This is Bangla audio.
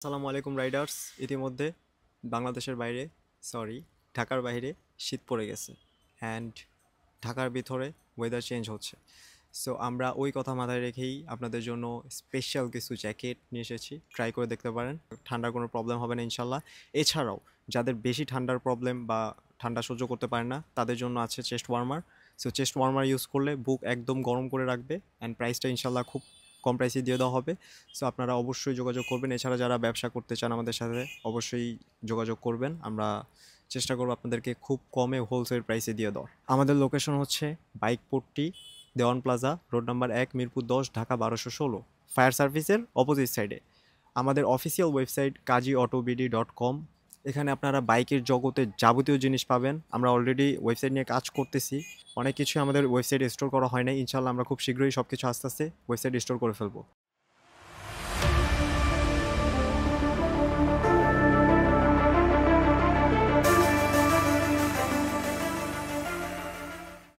আসসালামু আলাইকুম রাইডার্স। ইতিমধ্যে বাংলাদেশের বাইরে, সরি, ঢাকার বাইরে শীত পড়ে গেছে অ্যান্ড ঢাকার ভিতরে ওয়েদার চেঞ্জ হচ্ছে। সো আমরা ওই কথা মাথায় রেখেই আপনাদের জন্য স্পেশাল কিছু জ্যাকেট নিয়ে এসেছি, ট্রাই করে দেখতে পারেন। ঠান্ডার কোনো প্রবলেম হবে না ইনশাল্লাহ। এছাড়াও যাদের বেশি ঠান্ডার প্রবলেম বা ঠান্ডা সহ্য করতে পারে না তাদের জন্য আছে chest warmer. So chest warmer use করলে বুক একদম গরম করে রাখবে অ্যান্ড প্রাইসটা ইনশাল্লাহ খুব কম প্রাইসে দিয়ে দেওয়া হবে। সো আপনারা অবশ্যই যোগাযোগ করবেন। এছাড়া যারা ব্যবসা করতে চান আমাদের সাথে অবশ্যই যোগাযোগ করবেন। আমরা চেষ্টা করবো আপনাদেরকে খুব কমে হোলসেল প্রাইসে দিয়ে দেওয়ার। আমাদের লোকেশন হচ্ছে Bikepotti, Dewan Plaza, road number ১, Mirpur ১০, Dhaka ১২১৬, fire সার্ভিসের অপোজিট সাইডে। আমাদের অফিসিয়াল ওয়েবসাইট kajiautoBD.com। এখানে আপনারা বাইকের জগতে যাবতীয় জিনিস পাবেন। আমরা অলরেডি ওয়েবসাইট নিয়ে কাজ করতেছি, অনেক কিছু আমাদের ওয়েবসাইটে স্টোর করা হয় নাই। ইনশাল্লাহ আমরা খুব শীঘ্রই সব কিছু আস্তে আস্তে ওয়েবসাইট স্টোর করে ফেলবো।